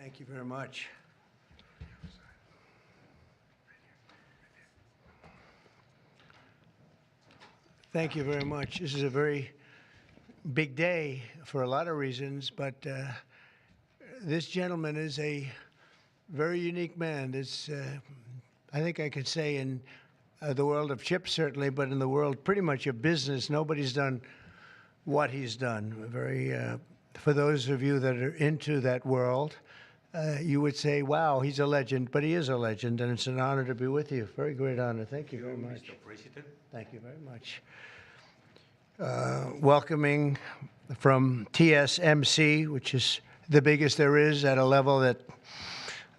Thank you very much. Thank you very much. This is a very big day for a lot of reasons, but this gentleman is a very unique man. This, I think I could say in the world of chips, certainly, but in the world pretty much of business, nobody's done what he's done. Very, for those of you that are into that world, you would say, wow, he's a legend, but he is a legend, and it's an honor to be with you. Very great honor. Thank you very much. Mr. President. Thank you very much. Welcoming from TSMC, which is the biggest there is at a level that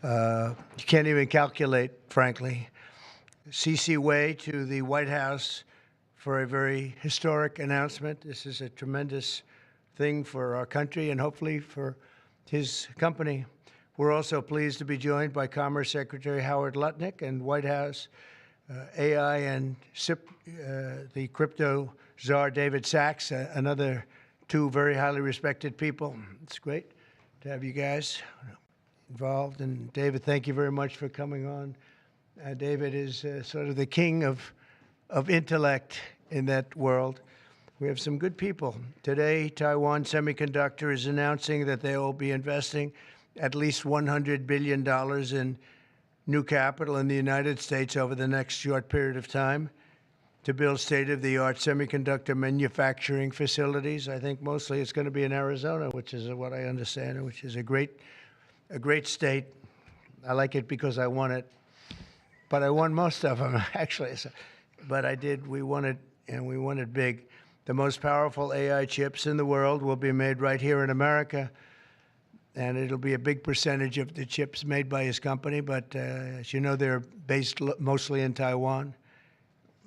you can't even calculate, frankly. C.C. Wei to the White House for a very historic announcement. This is a tremendous thing for our country and hopefully for his company. We're also pleased to be joined by Commerce Secretary Howard Lutnick and White House AI and SIP, the crypto czar David Sachs, another two very highly respected people. It's great to have you guys involved. And David, thank you very much for coming on. David is sort of the king of intellect in that world. We have some good people. Today, Taiwan Semiconductor is announcing that they will be investing at least $100 billion in new capital in the United States over the next short period of time to build state-of-the-art semiconductor manufacturing facilities. I think mostly it's going to be in Arizona, which is what I understand, which is a great state. I like it because I won it, but I won most of them, actually. So, but I did. We won it, and we won it big. The most powerful AI chips in the world will be made right here in America, and it'll be a big percentage of the chips made by his company. But as you know, they're based mostly in Taiwan,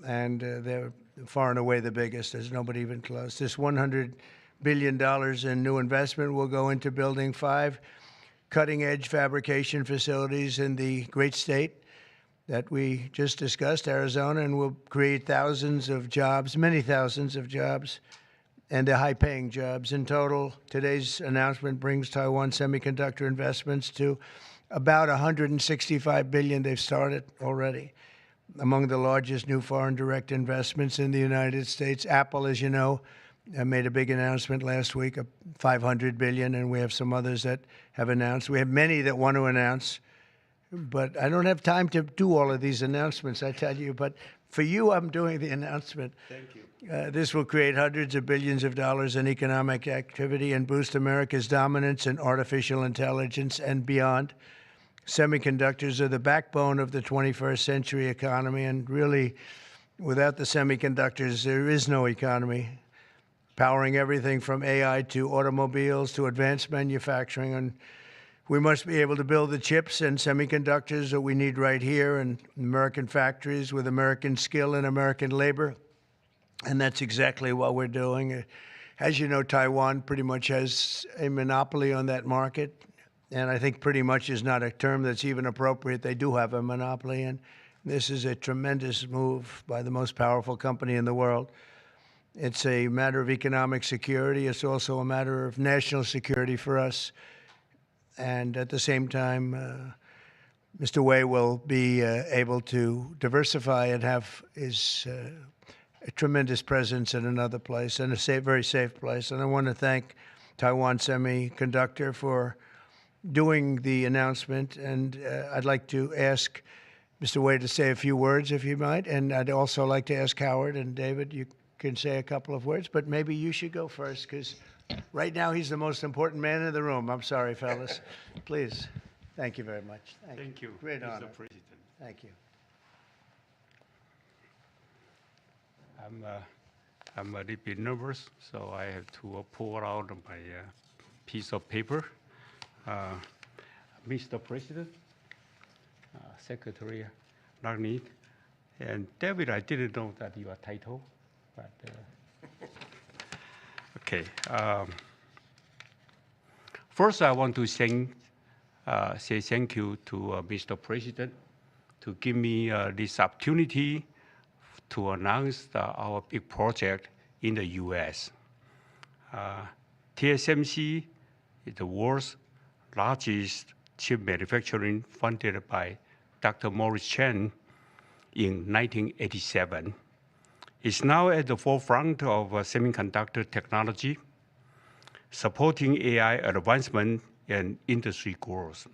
and they're far and away the biggest. There's nobody even close. This $100 billion in new investment will go into building 5 cutting-edge fabrication facilities in the great state that we just discussed, Arizona, and will create thousands of jobs, many thousands of jobs, and they're high-paying jobs. In total, today's announcement brings Taiwan Semiconductor investments to about $165 billion they've started already. Among the largest new foreign direct investments in the United States, Apple, as you know, made a big announcement last week of $500 billion, and we have some others that have announced. We have many that want to announce, but I don't have time to do all of these announcements, I tell you. But for you, I'm doing the announcement. Thank you. This will create hundreds of billions of dollars in economic activity and boost America's dominance in artificial intelligence and beyond. Semiconductors are the backbone of the 21st century economy, and really, without the semiconductors, there is no economy, powering everything from AI to automobiles to advanced manufacturing. And we must be able to build the chips and semiconductors that we need right here in American factories with American skill and American labor. And that's exactly what we're doing. As you know, Taiwan pretty much has a monopoly on that market. And I think pretty much is not a term that's even appropriate. They do have a monopoly. And this is a tremendous move by the most powerful company in the world. It's a matter of economic security. It's also a matter of national security for us. And at the same time, Mr. Wei will be able to diversify and have his a tremendous presence in another place, and a very safe place. And I want to thank Taiwan Semiconductor for doing the announcement. And I'd like to ask Mr. Wei to say a few words, if you might. And I'd also like to ask Howard and David, you can say a couple of words, but maybe you should go first, because right now he's the most important man in the room. I'm sorry, fellas. Please. Thank you very much. Thank you. Great honor. Mr. President. Thank you. I'm a little bit nervous, so I have to pull out my piece of paper. Mr. President, Secretary Lutnick, and David, I didn't know that your title, but okay. First, I want to say thank you to Mr. President to give me this opportunity to announce our big project in the U.S. TSMC is the world's largest chip manufacturing funded by Dr. Morris Chen in 1987. It's now at the forefront of semiconductor technology, supporting AI advancement and industry growth.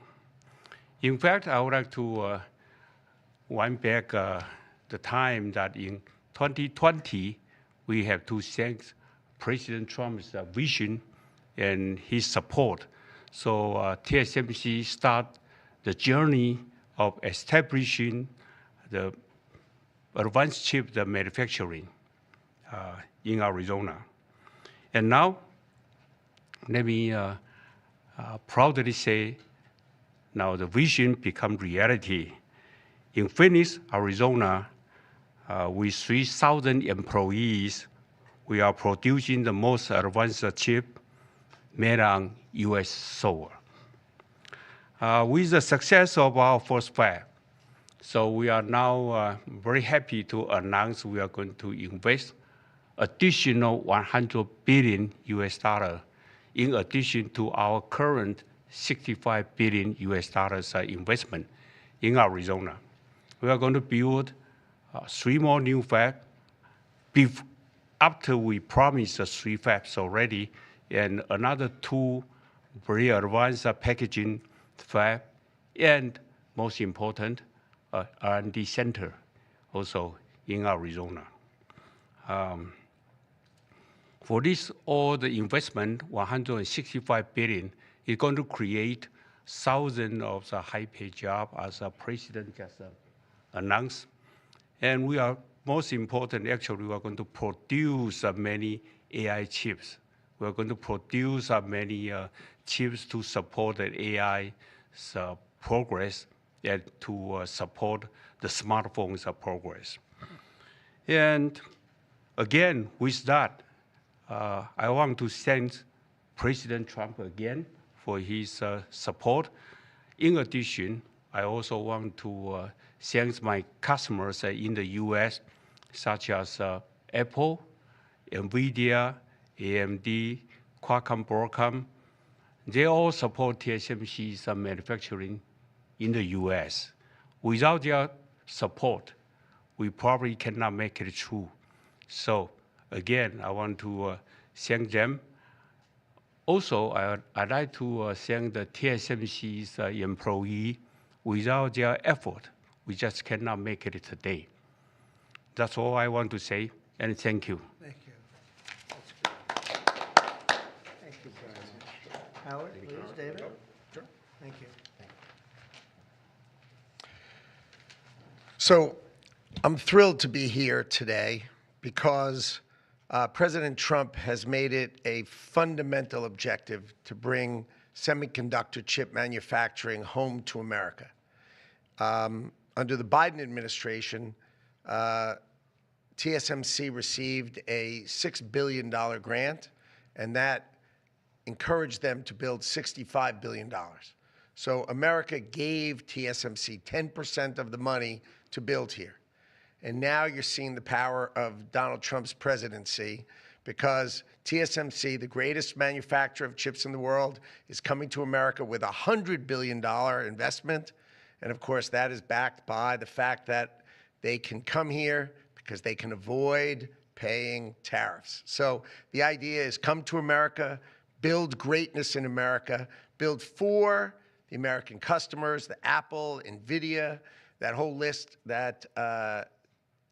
In fact, I would like to wind back the time that in 2020, we have to thank President Trump's vision and his support. So TSMC start the journey of establishing the advanced chip manufacturing in Arizona. And now, let me proudly say, now the vision become reality. In Phoenix, Arizona, with 3,000 employees, we are producing the most advanced chip made on US soil. With the success of our first fab, so we are now very happy to announce we are going to invest additional 100 billion US dollar in addition to our current 65 billion US dollars investment in Arizona. We are going to build 3 more new fabs after we promised 3 fabs already, and another 2 very advanced packaging fab, and most important, R&D center also in Arizona. For this, all the investment, 165 billion, is going to create thousands of high-paid jobs, as the president just announced. And we are, most important, actually, we are going to produce many AI chips. We are going to produce many chips to support the AI progress and to support the smartphones progress. And again, with that, I want to thank President Trump again for his support. In addition, I also want to thank my customers in the US, such as Apple, NVIDIA, AMD, Qualcomm, Broadcom. They all support TSMC's manufacturing in the US. Without their support, we probably cannot make it through. So again, I want to thank them. Also, I'd like to thank the TSMC's employee. Without their effort, we just cannot make it today. That's all I want to say, and thank you. Thank you. That's good. Thank you very much. Howard, please, David? Sure. Thank you. So I'm thrilled to be here today because President Trump has made it a fundamental objective to bring semiconductor chip manufacturing home to America. Under the Biden administration, TSMC received a $6 billion grant, and that encouraged them to build $65 billion. So America gave TSMC 10% of the money to build here. And now you're seeing the power of Donald Trump's presidency, because TSMC, the greatest manufacturer of chips in the world, is coming to America with a $100 billion investment. And of course, that is backed by the fact that they can come here because they can avoid paying tariffs. So the idea is come to America, build greatness in America, build for the American customers, the Apple, NVIDIA, that whole list that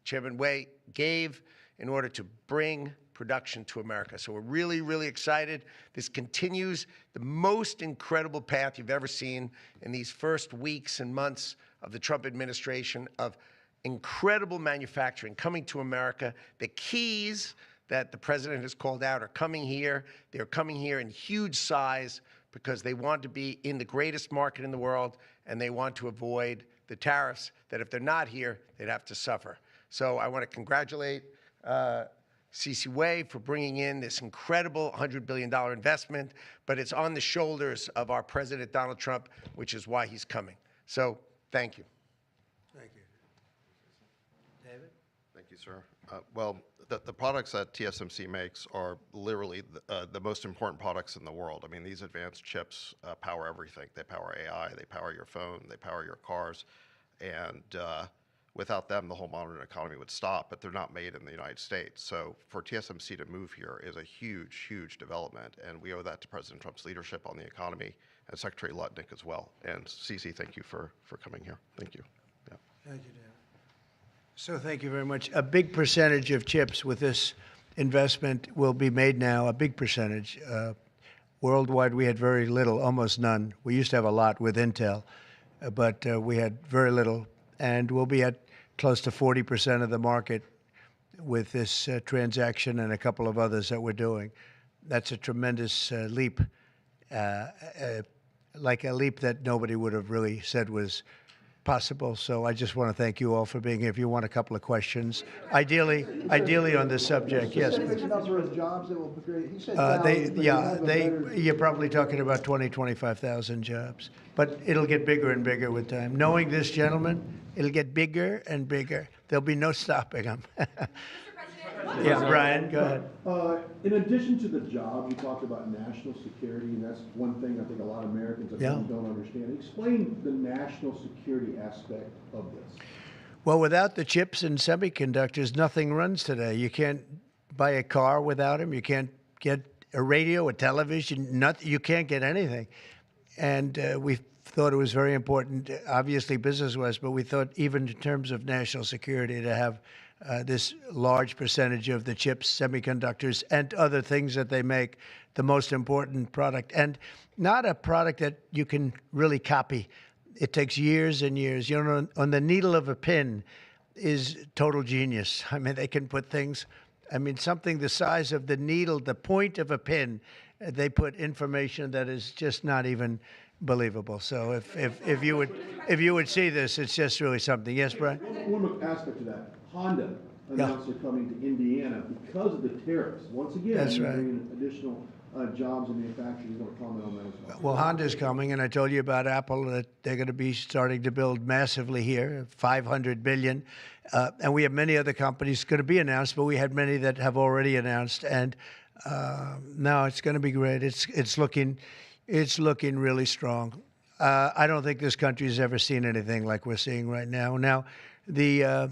Chairman Wei gave in order to bring production to America. So we're really, really excited. This continues the most incredible path you've ever seen in these first weeks and months of the Trump administration of incredible manufacturing coming to America. The keys that the president has called out are coming here. They're coming here in huge size because they want to be in the greatest market in the world, and they want to avoid the tariffs that if they're not here, they'd have to suffer. So I want to congratulate C.C. Wei for bringing in this incredible $100 billion investment, but it's on the shoulders of our President Donald Trump, which is why he's coming. So thank you. Thank you. David? Thank you, sir. Well, the products that TSMC makes are literally the most important products in the world. I mean, these advanced chips power everything. They power AI, they power your phone, they power your cars, and without them, the whole modern economy would stop, but they're not made in the United States. So for TSMC to move here is a huge, huge development, and we owe that to President Trump's leadership on the economy and Secretary Lutnick as well. And Cece, thank you for coming here. Thank you. Yeah. Thank you, Dan. So thank you very much. A big percentage of chips with this investment will be made now, a big percentage. Worldwide, we had very little, almost none. We used to have a lot with Intel, but we had very little. And we'll be at close to 40% of the market with this transaction and a couple of others that we're doing. That's a tremendous leap, like a leap that nobody would have really said was possible. So I just want to thank you all for being here. If you want a couple of questions, ideally on this subject, yes. Specific number of jobs that will be created. He said you're probably talking about 20, 25,000 jobs. But it'll get bigger and bigger with time. Knowing this gentleman, it'll get bigger and bigger. There'll be no stopping him. Yeah, Brian, go ahead. In addition to the jobs, you talked about national security, and that's one thing I think a lot of Americans don't understand. Explain the national security aspect of this. Well, without the chips and semiconductors, nothing runs today. You can't buy a car without them. You can't get a radio, a television, you can't get anything. And we thought it was very important, obviously business-wise, but we thought even in terms of national security to have this large percentage of the chips, semiconductors, and other things that they make, the most important product. And not a product that you can really copy. It takes years and years. You know, on the needle of a pin is total genius. I mean, they can put things, I mean, something the size of the needle, the point of a pin, they put information that is just not even believable. So if you would see this, it's just really something. Yes, Brian? One more aspect to that. Honda announced they're coming to Indiana because of the tariffs. Once again, that's right. Bringing additional jobs in manufacturing. You want to comment on that as well? Well, Honda's coming, and I told you about Apple that they're going to be starting to build massively here, $500 billion. And we have many other companies going to be announced, but we had many that have already announced. And no, it's going to be great. It's looking really strong. I don't think this country has ever seen anything like we're seeing right now. Now, the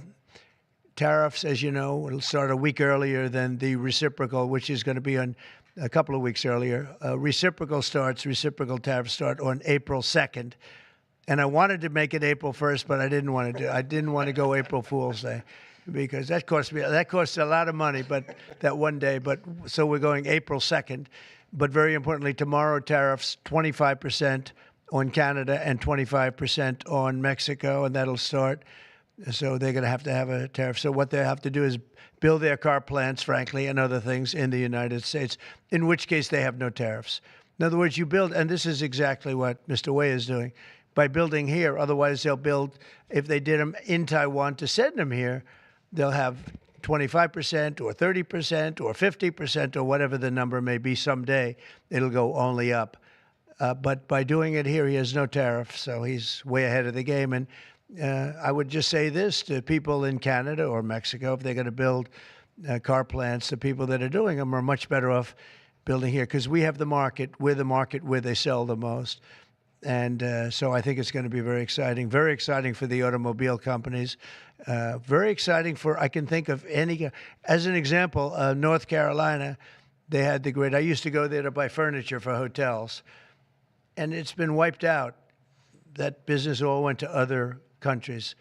tariffs, as you know, will start a week earlier than the reciprocal, which is going to be on a couple of weeks earlier. Reciprocal tariffs start on April 2nd. And I wanted to make it April 1st, but I didn't want to go April Fool's Day because that cost a lot of money, but that one day. But so we're going April 2nd. But very importantly, tomorrow tariffs 25% on Canada and 25% on Mexico, and that'll start. So they're going to have a tariff. So what they have to do is build their car plants, frankly, and other things in the United States, in which case they have no tariffs. In other words, you build, and this is exactly what Mr. Wei is doing, by building here. Otherwise, they'll build, if they did them in Taiwan to send them here, they'll have 25% or 30% or 50% or whatever the number may be someday. It'll go only up. But by doing it here, he has no tariff, so he's way ahead of the game. And I would just say this to people in Canada or Mexico, if they're going to build car plants, the people that are doing them are much better off building here because we have the market. We're the market where they sell the most. And so I think it's going to be very exciting for the automobile companies. Very exciting for, I can think of any, as an example, North Carolina, they had the great, I used to go there to buy furniture for hotels, and it's been wiped out. That business all went to other countries.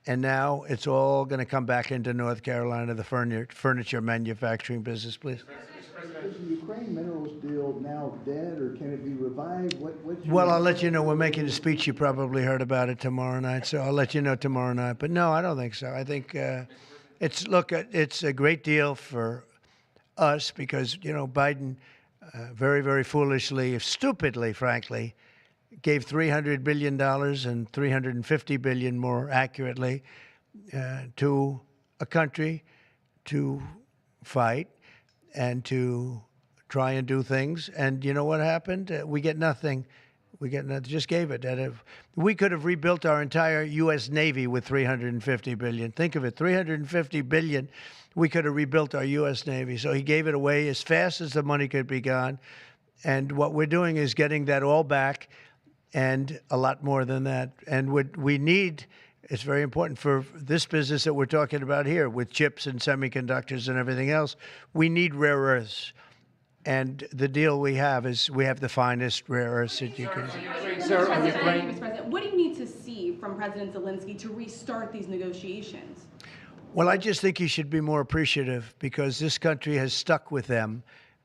And now it's all going to come back into North Carolina, the furniture manufacturing business, please. Is the Ukraine minerals deal now dead, or can it be revived? Well, I'll let you know. We're making a speech. You probably heard about it tomorrow night, so I'll let you know tomorrow night. But no, I don't think so. I think it's a great deal for us because, you know, Biden very, very foolishly, stupidly, frankly, gave $300 billion and $350 billion more accurately to a country to fight and to try and do things. And you know what happened? We get nothing We just gave it. We could have rebuilt our entire U.S. Navy with $350 billion. Think of it, $350 billion. We could have rebuilt our U.S. Navy. So he gave it away as fast as the money could be gone. And what we're doing is getting that all back and a lot more than that. And what we need, it's very important for this business that we're talking about here with chips and semiconductors and everything else. We need rare earths. And the deal we have is we have the finest rare earths that you can. Sir, on Ukraine. Mr. President, what do you need to see from President Zelensky to restart these negotiations? Well, I just think he should be more appreciative because this country has stuck with them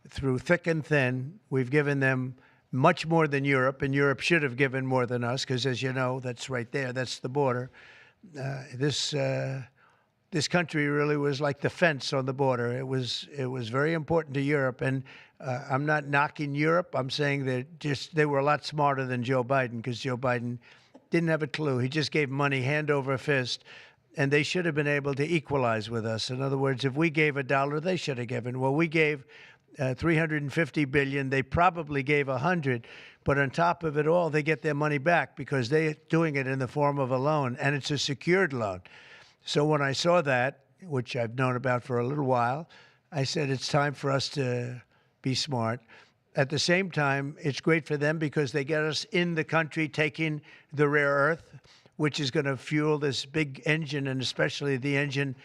through thick and thin. We've given them much more than Europe, and Europe should have given more than us because, as you know, that's right there. That's the border. This country really was like the fence on the border. It was very important to Europe, and I'm not knocking Europe. I'm saying that they were a lot smarter than Joe Biden because Joe Biden didn't have a clue. He just gave money hand over fist, and they should have been able to equalize with us. In other words, if we gave $1, they should have given. Well, we gave $350 billion. They probably gave $100, but on top of it all, they get their money back because they're doing it in the form of a loan, and it's a secured loan. So when I saw that, which I've known about for a little while, I said it's time for us to be smart. At the same time, it's great for them because they get us in the country taking the rare earth, which is going to fuel this big engine, and especially the engine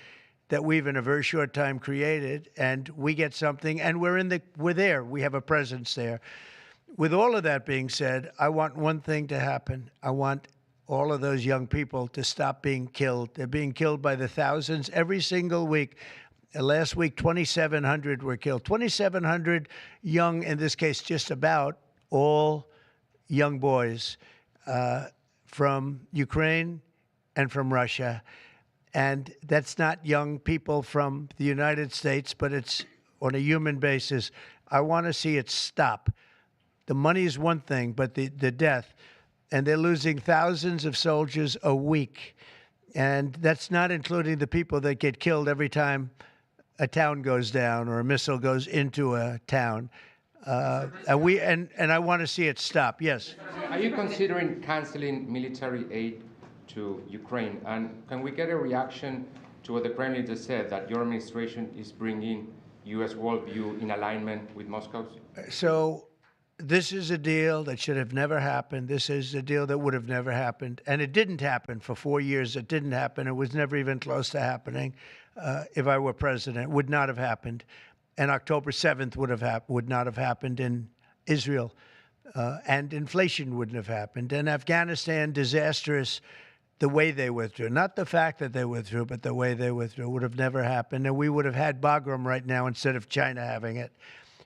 that we've in a very short time created. And we get something, and we're there. We have a presence there. With all of that being said, I want one thing to happen. I want all of those young people to stop being killed. They're being killed by the thousands every single week. Last week, 2,700 were killed. 2,700 young, in this case, just about all young boys from Ukraine and from Russia. And that's not young people from the United States, but it's on a human basis. I want to see it stop. The money is one thing, but the death. And they're losing thousands of soldiers a week. And that's not including the people that get killed every time a town goes down or a missile goes into a town. And I want to see it stop. Yes. Are you considering canceling military aid to Ukraine? And can we get a reaction to what the Kremlin just said, that your administration is bringing U.S. worldview in alignment with Moscow's? So this is a deal that should have never happened. This is a deal that would have never happened. And it didn't happen for 4 years. It didn't happen. It was never even close to happening. If I were president, it would not have happened. And October 7th would not have happened in Israel. And inflation wouldn't have happened. And Afghanistan, disastrous, the way they withdrew. Not the fact that they withdrew, but the way they withdrew would have never happened. And we would have had Bagram right now instead of China having it.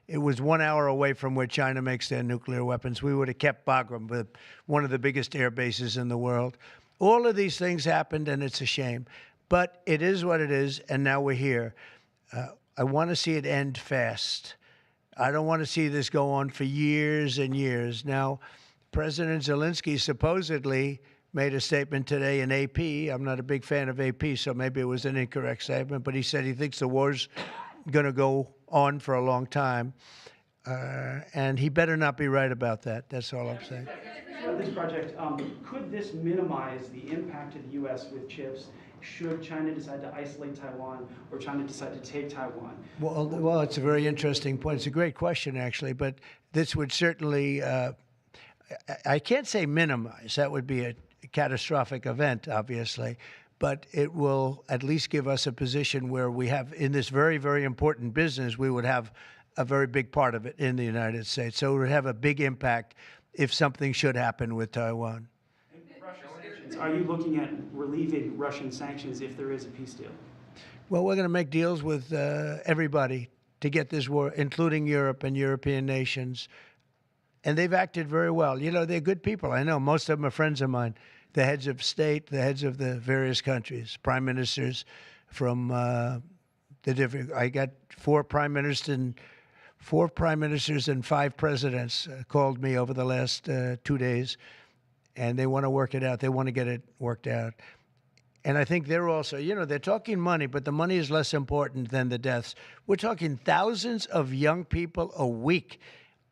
It was 1 hour away from where China makes their nuclear weapons. We would have kept Bagram, with one of the biggest air bases in the world. All of these things happened, and it's a shame. But it is what it is, and now we're here. I want to see it end fast. I don't want to see this go on for years and years. Now, President Zelensky supposedly made a statement today in AP. I'm not a big fan of AP, so maybe it was an incorrect statement, but he said he thinks the war's going to go on for a long time. And he better not be right about that. That's all I'm saying. This project, could this minimize the impact of the U.S. with chips should China decide to isolate Taiwan or China decide to take Taiwan? Well, it's a very interesting point. It's a great question, actually, but this would certainly, I can't say minimize. That would be a catastrophic event, obviously, but it will at least give us a position where we have, in this very, very important business, we would have a very big part of it in the United States. So it would have a big impact if something should happen with Taiwan. Are you looking at relieving Russian sanctions if there is a peace deal? Well, we're going to make deals with everybody to get this war, including Europe and European nations. And they've acted very well. You know, they're good people. I know most of them are friends of mine. The heads of state, the heads of the various countries, prime ministers from the different. I got four prime ministers and 5 presidents called me over the last 2 days, and they want to work it out. They want to get it worked out. And I think they're also, you know, they're talking money, but the money is less important than the deaths. We're talking thousands of young people a week.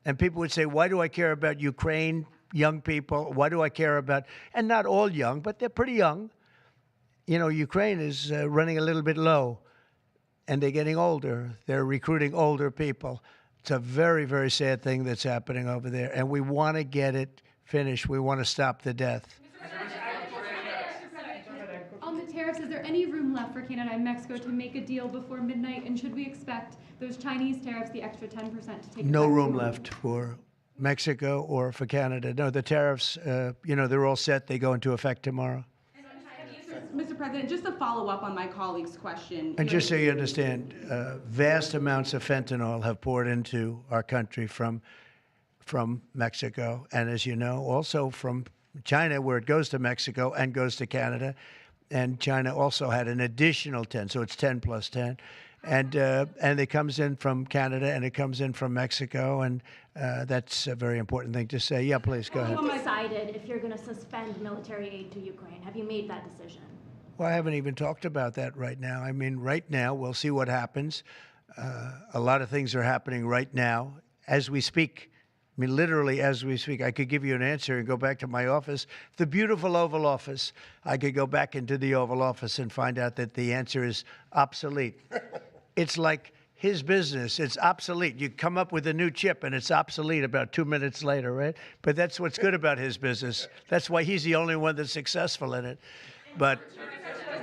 And people would say, why do I care about Ukraine young people. What do I care about? And not all young, but they're pretty young. You know, Ukraine is running a little bit low, and they're getting older. They're recruiting older people. It's a very, very sad thing that's happening over there, and we want to get it finished. We want to stop the death. On the tariffs, is there any room left for Canada and Mexico to make a deal before midnight? And should we expect those Chinese tariffs, the extra 10%, to take No effect? room left for Mexico or for Canada. No, the tariffs, you know, they're all set. They go into effect tomorrow. Mr. President, just to follow up on my colleague's question. And just so you understand, vast amounts of fentanyl have poured into our country from Mexico, and as you know, also from China, where it goes to Mexico and goes to Canada. And China also had an additional 10, so it's 10 plus 10. And it comes in from Canada and it comes in from Mexico, and that's a very important thing to say. Yeah, please, go ahead. Have you decided if you're going to suspend military aid to Ukraine? Have you made that decision? Well, I haven't even talked about that right now. I mean, right now, we'll see what happens. A lot of things are happening right now as we speak. I mean, literally as we speak. I could give you an answer and go back to my office, the beautiful Oval Office. I could go back into the Oval Office and find out that the answer is obsolete. It's like his business. It's obsolete. You come up with a new chip and it's obsolete about 2 minutes later, right? But that's what's good about his business. That's why he's the only one that's successful in it. But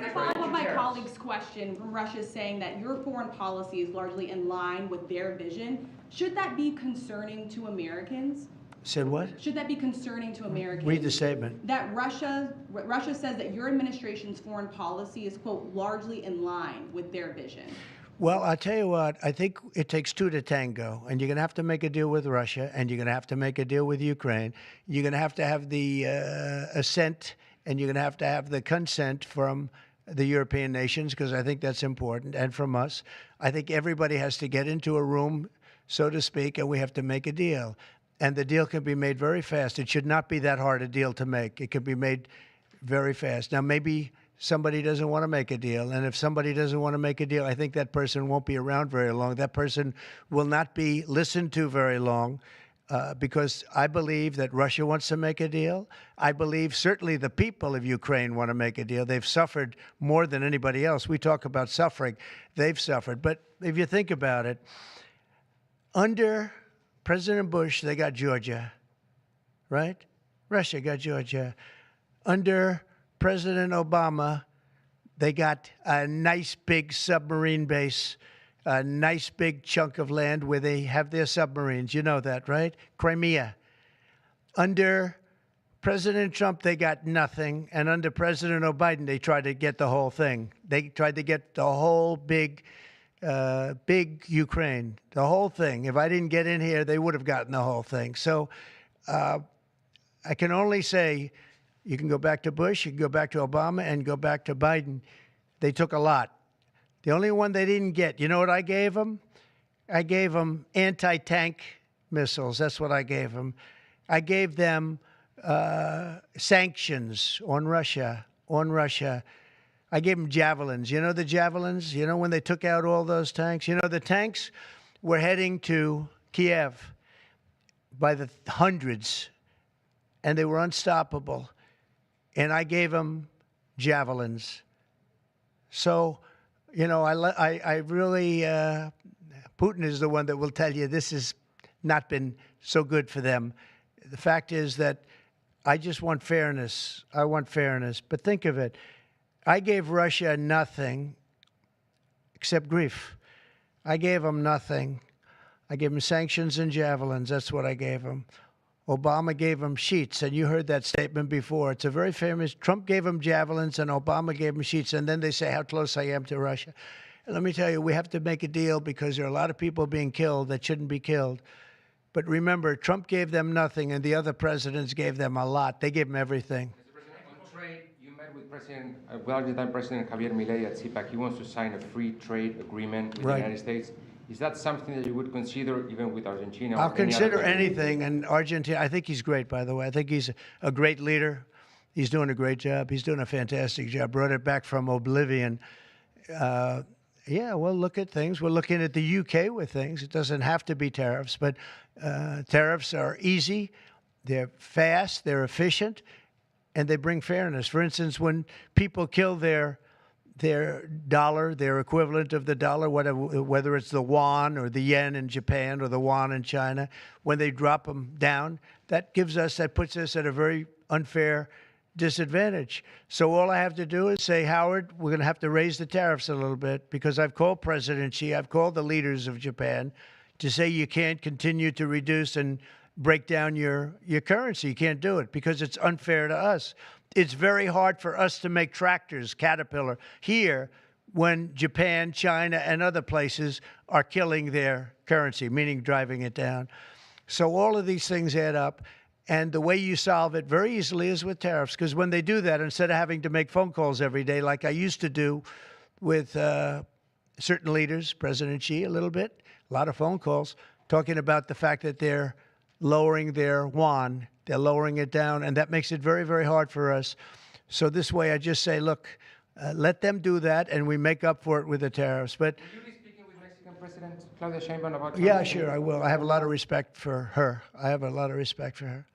To follow up on my colleague's question, from Russia saying that your foreign policy is largely in line with their vision, should that be concerning to Americans? said what? Should that be concerning to Americans? Read the statement. That Russia says that your administration's foreign policy is, quote, largely in line with their vision. Well, I'll tell you what, I think it takes two to tango, and you're going to have to make a deal with Russia, and you're going to have to make a deal with Ukraine. You're going to have the assent, and you're going to have the consent from the European nations, because I think that's important, and from us. I think everybody has to get into a room, so to speak, and we have to make a deal. And the deal can be made very fast. It should not be that hard a deal to make. It can be made very fast. Now, maybe somebody doesn't want to make a deal, and if somebody doesn't want to make a deal, I think that person won't be around very long. That person will not be listened to very long, because I believe that Russia wants to make a deal. I believe certainly the people of Ukraine want to make a deal. They've suffered more than anybody else. We talk about suffering. They've suffered. But if you think about it, under President Bush, they got Georgia, right? Russia got Georgia. Under President Obama, they got a nice big submarine base, a nice big chunk of land where they have their submarines. You know that, right? Crimea. Under President Trump, they got nothing. And under President Biden, they tried to get the whole thing. They tried to get the whole big Ukraine, the whole thing. If I didn't get in here, they would have gotten the whole thing. So I can only say, you can go back to Bush, you can go back to Obama, and go back to Biden. They took a lot. The only one they didn't get, you know what I gave them? I gave them anti-tank missiles. That's what I gave them. I gave them sanctions on Russia. I gave them javelins. You know the javelins? You know when they took out all those tanks? You know the tanks were heading to Kiev by the hundreds, and they were unstoppable. And I gave them javelins. So, you know, I really, Putin is the one that will tell you this has not been so good for them. The fact is that I just want fairness. I want fairness. But think of it. I gave Russia nothing except grief. I gave them nothing. I gave them sanctions and javelins. That's what I gave them. Obama gave them sheets, and you heard that statement before. It's a very famous. Trump gave them javelins, and Obama gave them sheets, and then they say how close I am to Russia. And let me tell you, we have to make a deal because there are a lot of people being killed that shouldn't be killed. But remember, Trump gave them nothing, and the other presidents gave them a lot. They gave them everything. Mr. President, on trade, you met with Argentine President Javier Milei at CPAC. He wants to sign a free trade agreement with the United States. Is that something that you would consider even with Argentina? I'll consider anything. And Argentina, I think he's great, by the way. I think he's a great leader. He's doing a great job. He's doing a fantastic job. Brought it back from oblivion. Yeah, we'll look at things. We're looking at the UK with things. It doesn't have to be tariffs, but tariffs are easy. They're fast, they're efficient, and they bring fairness. For instance, when people kill their dollar, their equivalent of the dollar, whether it's the yuan or the yen in Japan or the yuan in China, when they drop them down, that puts us at a very unfair disadvantage. So all I have to do is say, Howard, we're going to have to raise the tariffs a little bit, because I've called President Xi, I've called the leaders of Japan to say you can't continue to reduce and break down your currency. You can't do it because it's unfair to us. It's very hard for us to make tractors, Caterpillar, here when Japan, China, and other places are killing their currency, meaning driving it down. So all of these things add up. And the way you solve it very easily is with tariffs, because when they do that, instead of having to make phone calls every day like I used to do with certain leaders, President Xi a little bit, a lot of phone calls, talking about the fact that they're lowering their yuan, they're lowering it down, and that makes it very, very hard for us. So this way I just say, look, let them do that, and we make up for it with the tariffs. But will you be speaking with Mexican President Claudia Sheinbaum about yeah, sure, I will. I have a lot of respect for her. I have a lot of respect for her.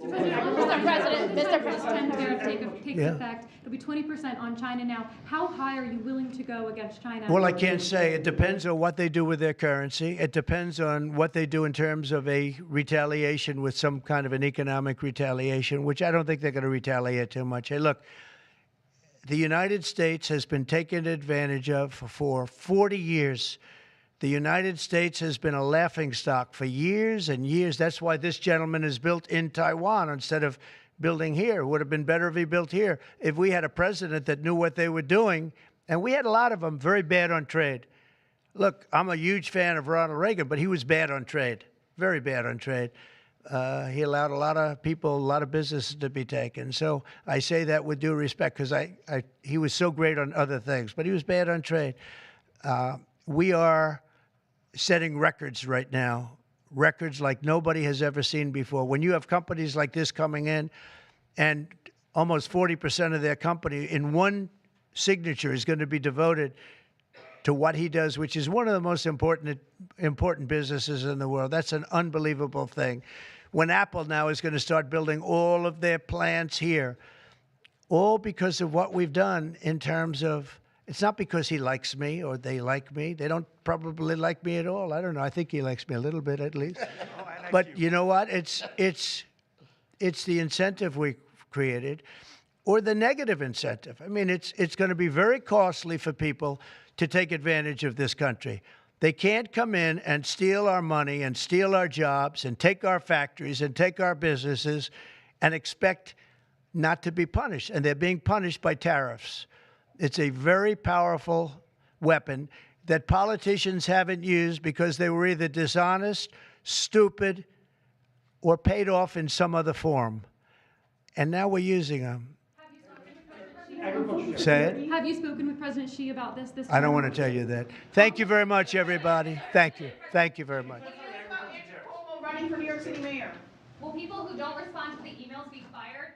Mr. President, Mr. President, tariff takes Yeah. effect. It'll be 20% on China now. How high are you willing to go against China? Well, I can't say. It depends on what they do with their currency. It depends on what they do in terms of a retaliation with some kind of an economic retaliation, which I don't think they're going to retaliate too much. Hey, look, the United States has been taken advantage of for 40 years. The United States has been a laughingstock for years and years. That's why this gentleman is built in Taiwan instead of building here. It would have been better if he built here. If we had a president that knew what they were doing, and we had a lot of them very bad on trade. Look, I'm a huge fan of Ronald Reagan, but he was bad on trade, very bad on trade. He allowed a lot of people, a lot of businesses to be taken. So I say that with due respect, because he was so great on other things, but he was bad on trade. We are setting records right now, records like nobody has ever seen before. When you have companies like this coming in, and almost 40% of their company in one signature is going to be devoted to what he does, which is one of the most important businesses in the world. That's an unbelievable thing. When Apple now is going to start building all of their plants here, all because of what we've done in terms of, it's not because he likes me or they like me. They don't probably like me at all. I don't know. I think he likes me a little bit at least. But you know what? It's the incentive we created, or the negative incentive. I mean, it's going to be very costly for people to take advantage of this country. They can't come in and steal our money and steal our jobs and take our factories and take our businesses and expect not to be punished. And they're being punished by tariffs. It's a very powerful weapon that politicians haven't used because they were either dishonest, stupid, or paid off in some other form. And now we're using them. Say it. Have you spoken with President Xi about this? I don't want to tell you that. Thank you very much, everybody. Thank you. Thank you very much. Running for New York City mayor. Will people who don't respond to the emails be fired?